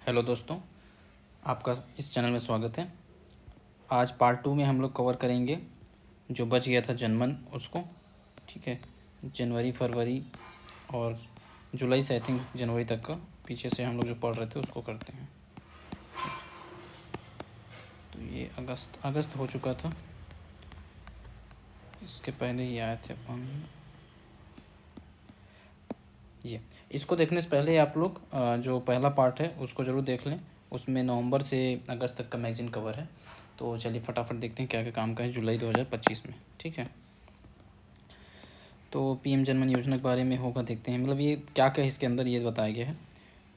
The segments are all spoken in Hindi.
हेलो दोस्तों, आपका इस चैनल में स्वागत है। आज पार्ट 2 में हम लोग कवर करेंगे जो बच गया था जनमन उसको। ठीक है, जनवरी फरवरी और जुलाई से आई थिंक जनवरी तक का पीछे से हम लोग जो पढ़ रहे थे उसको करते हैं। तो ये अगस्त हो चुका था, इसके पहले ही आए थे अपन। ये इसको देखने से पहले आप लोग जो पहला पार्ट है उसको ज़रूर देख लें। उसमें नवंबर से अगस्त तक का मैगजीन कवर है। तो चलिए फटाफट देखते हैं क्या क्या काम का है जुलाई 2025 में। ठीक है, तो पीएम जनमन योजना के बारे में होगा, देखते हैं। मतलब ये क्या क्या इसके अंदर ये बताया गया है।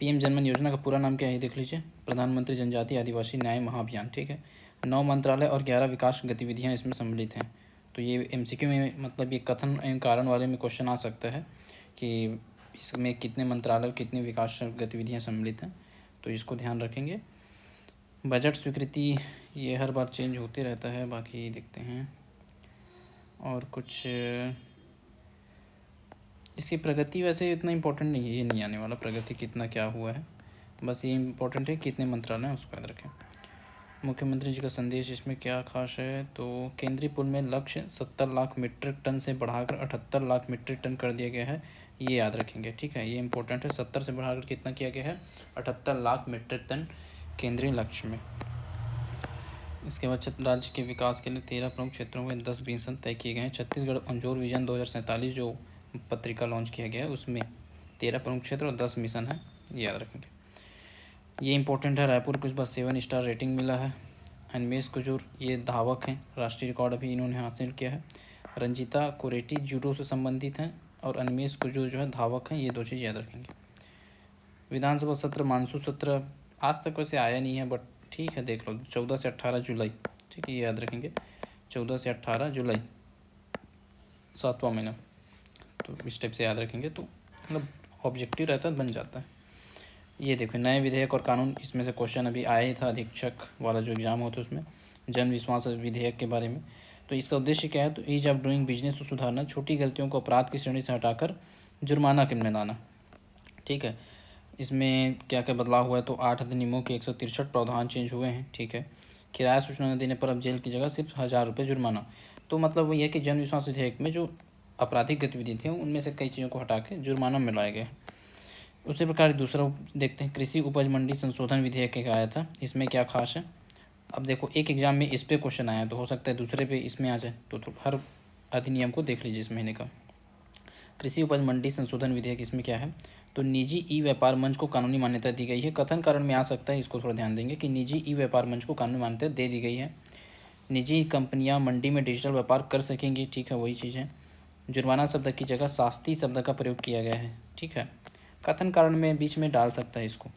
पीएम जनमन योजना का पूरा नाम क्या है देख लीजिए, प्रधानमंत्री जनजातीय आदिवासी न्याय महाअभियान। ठीक है, 9 मंत्रालय और 11 विकास गतिविधियाँ इसमें सम्मिलित हैं। तो ये एमसीक्यू में मतलब ये कथन एवं कारण वाले में क्वेश्चन आ सकता है कि इसमें कितने मंत्रालय कितनी विकास गतिविधियाँ सम्मिलित हैं, तो इसको ध्यान रखेंगे। बजट स्वीकृति ये हर बार चेंज होते रहता है, बाकी देखते हैं। और कुछ इसकी प्रगति वैसे इतना इम्पोर्टेंट नहीं है, ये नहीं आने वाला प्रगति कितना क्या हुआ है, बस ये इम्पोर्टेंट है कितने मंत्रालय हैं उसको याद रखें। मुख्यमंत्री जी का संदेश इसमें क्या खास है, तो केंद्रीय पुल में लक्ष्य 70 लाख मीट्रिक टन से बढ़ाकर 78 लाख मीट्रिक टन कर दिया गया है, ये याद रखेंगे। ठीक है, ये इंपॉर्टेंट है। 70 से बढ़ाकर कितना किया गया है, 78 लाख मीट्रिक टन केंद्रीय लक्ष्य में। इसके बाद राज्य के विकास के लिए 13 प्रमुख क्षेत्रों में 10 मिशन तय किए गए हैं। छत्तीसगढ़ अंजोर विजन 2047 जो पत्रिका लॉन्च किया गया है उसमें 13 प्रमुख क्षेत्र और 10 मिशन है, ये याद रखेंगे। ये इंपॉर्टेंट है। रायपुर को इस बार 7 स्टार रेटिंग मिला है। अनमेश कुजूर ये धावक हैं, राष्ट्रीय रिकॉर्ड अभी इन्होंने हासिल किया है। रंजीता कोरेटी जूडो से संबंधित हैं और अनमेश कुजूर जो है धावक हैं, ये 2 चीज़ याद रखेंगे। विधानसभा सत्र मानसून सत्र आज तक वैसे आया नहीं है, बट ठीक है देख लो, 14 से 18 जुलाई। ठीक है, ये याद रखेंगे, 14 से 18 जुलाई 7वां महीना। तो इस टाइप से याद रखेंगे तो मतलब ऑब्जेक्टिव रहता है, बन जाता है। ये देखो नए विधेयक और कानून, इसमें से क्वेश्चन अभी आया ही था अधीक्षक वाला जो एग्ज़ाम होता है उसमें, जन विश्वास विधेयक के बारे में। तो इसका उद्देश्य क्या है, तो ईज ऑफ डूइंग बिजनेस को सुधारना, छोटी गलतियों को अपराध की श्रेणी से हटाकर जुर्माना में लाना। ठीक है, इसमें क्या क्या बदलाव हुआ है, तो 8 अधिनियमों के 163 प्रावधान चेंज हुए हैं। ठीक है, किराया सूचना न देने पर अब जेल की जगह सिर्फ 1000 रुपये जुर्माना। तो मतलब वो ये कि जन विश्वास विधेयक में जो आपराधिक गतिविधि थी उनमें से कई चीज़ों को हटा के जुर्माना में लाया गया। उसी प्रकार दूसरा देखते हैं, कृषि उपज मंडी संशोधन विधेयक एक आया था, इसमें क्या खास है। अब देखो एक एग्जाम में इस पे क्वेश्चन आया, तो हो सकता है दूसरे पे इसमें आ जाए, तो हर अधिनियम को देख लीजिए इस महीने का। कृषि उपज मंडी संशोधन विधेयक, इसमें क्या है, तो निजी ई व्यापार मंच को कानूनी मान्यता दी गई है। कथन कारण में आ सकता है, इसको थोड़ा ध्यान देंगे कि निजी ई व्यापार मंच को कानूनी मान्यता दे दी गई है। निजी कंपनियां मंडी में डिजिटल व्यापार कर सकेंगी। ठीक है, वही चीज़ है। जुर्माना शब्द की जगह शास्ति शब्द का प्रयोग किया गया है। ठीक है, कथन कारण में बीच में डाल सकता है इसको।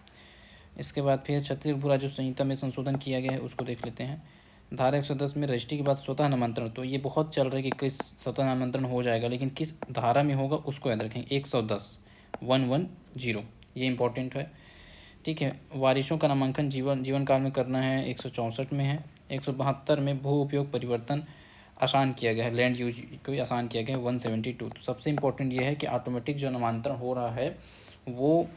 इसके बाद फिर छत्तीसगढ़ राज्य संहिता में संशोधन किया गया है, उसको देख लेते हैं। धारा 110 में रजिस्ट्री के बाद स्वतः नामांतरण, तो ये बहुत चल रहा है कि किस स्वतः नामांतरण हो जाएगा, लेकिन किस धारा में होगा उसको याद रखेंगे। 110 ये इंपॉर्टेंट है। ठीक है, वारिसों का नामांकन जीवन काल में करना है, 164 में है। 172 में भू उपयोग परिवर्तन आसान किया गया है, लैंड यूज को आसान किया गया है, 172। तो सबसे इम्पोर्टेंट ये है कि ऑटोमेटिक जो नामांतरण हो रहा है वो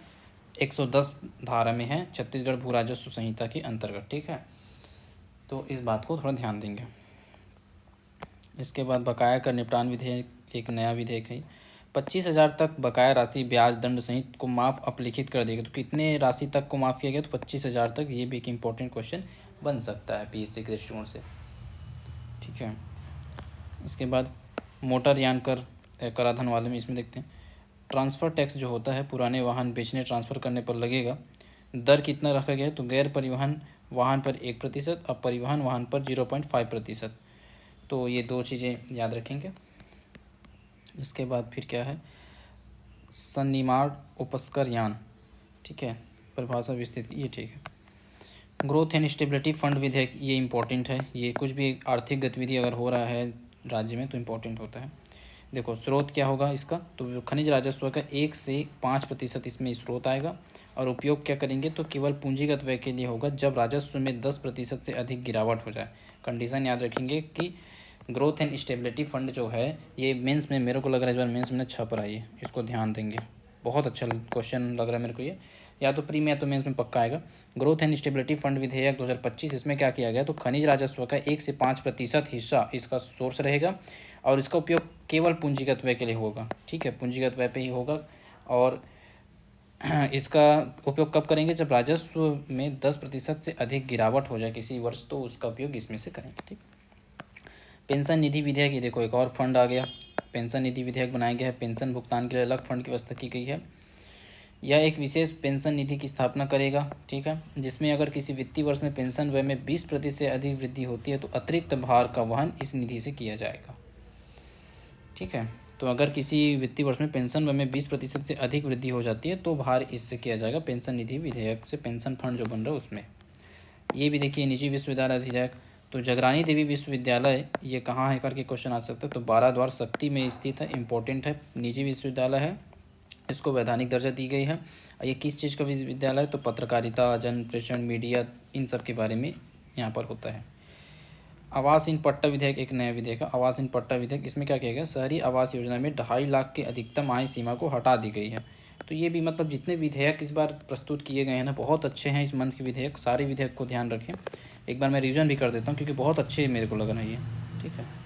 110 धारा में है, छत्तीसगढ़ भू राजस्व संहिता के अंतर्गत। ठीक है, तो इस बात को थोड़ा ध्यान देंगे। इसके बाद बकाया कर निपटान विधेयक, एक नया विधेयक है। 25,000 तक बकाया राशि ब्याज दंड सहित को माफ़ अपलिखित कर देगा। तो कितने राशि तक को माफ़ किया गया, तो 25,000 तक। ये भी एक इम्पोर्टेंट क्वेश्चन बन सकता है पीएससी के दृष्टिकोण से। ठीक है, इसके बाद मोटर यान कर कराधान वाले में इसमें देखते हैं, ट्रांसफ़र टैक्स जो होता है पुराने वाहन बेचने ट्रांसफ़र करने पर लगेगा। दर कितना रखा गया है, तो गैर परिवहन वाहन पर 1%, अब परिवहन वाहन पर 0.5%। तो ये 2 चीज़ें याद रखेंगे। इसके बाद फिर क्या है, सन्निमाण उपस्कर यान। ठीक है, परिभाषा विस्तृत, ये ठीक है। ग्रोथ एंड स्टेबिलिटी फंड विधेयक, ये इंपॉर्टेंट है। ये कुछ भी आर्थिक गतिविधि अगर हो रहा है राज्य में तो इम्पोर्टेंट होता है। देखो स्रोत क्या होगा इसका, तो खनिज राजस्व का 1 से 5% इसमें स्रोत आएगा। और उपयोग क्या करेंगे, तो केवल पूंजीगत व्यय के लिए होगा जब राजस्व में 10% से अधिक गिरावट हो जाए। कंडीशन याद रखेंगे कि ग्रोथ एंड स्टेबिलिटी फंड जो है ये मेंस में, मेरे को लग रहा है इस बार मेंस में छप रहा है, ये इसको ध्यान देंगे। बहुत अच्छा क्वेश्चन लग रहा है मेरे को ये, या तो प्री में या तो मेंस में पक्का आएगा। ग्रोथ एंड स्टेबिलिटी फंड विधेयक 2025, इसमें क्या किया गया, तो खनिज राजस्व का 1 से 5% हिस्सा इसका सोर्स रहेगा और इसका उपयोग केवल पूंजीगत व्यय के लिए होगा। ठीक है, पूंजीगत व्यय पे ही होगा। और इसका उपयोग कब करेंगे, जब राजस्व में 10% से अधिक गिरावट हो जाए किसी वर्ष, तो उसका उपयोग इसमें से करेंगे। ठीक, पेंशन निधि विधेयक, ये देखो एक और फंड आ गया, पेंशन निधि विधेयक बनाया गया है। पेंशन भुगतान के लिए अलग फंड की व्यवस्था की गई है। यह एक विशेष पेंशन निधि की स्थापना करेगा। ठीक है, जिसमें अगर किसी वित्तीय वर्ष में पेंशन व्यय में 20% से अधिक वृद्धि होती है तो अतिरिक्त भार का वहन इस निधि से किया जाएगा। ठीक है, तो अगर किसी वित्तीय वर्ष में पेंशन व्यय में 20% से अधिक वृद्धि हो जाती है तो भार इससे किया जाएगा, पेंशन निधि विधेयक से पेंशन फंड जो बन रहा है उसमें। ये भी देखिए निजी विश्वविद्यालय अधिनियम, तो जगरानी देवी विश्वविद्यालय ये कहाँ है करके क्वेश्चन आ सकता है, तो बाराद्वार शक्ति में स्थित है, इंपॉर्टेंट है, निजी विश्वविद्यालय है, इसको वैधानिक दर्जा दी गई है। ये किस चीज़ का विश्वविद्यालय है, तो पत्रकारिता, जन प्रेषण, मीडिया, इन सब के बारे में यहाँ पर होता है। आवासहीन पट्टा विधेयक एक नया विधेयक है, आवासहीन पट्टा विधेयक। इसमें क्या किया गया, शहरी आवास योजना में 2.5 लाख की अधिकतम आय सीमा को हटा दी गई है। तो ये भी मतलब जितने विधेयक इस बार प्रस्तुत किए गए हैं ना, बहुत अच्छे हैं इस मंथ के विधेयक, सारे विधेयक को ध्यान रखें। एक बार मैं रिवीजन भी कर देता हूँ क्योंकि बहुत अच्छे मेरे को लग रहा है ये। ठीक है।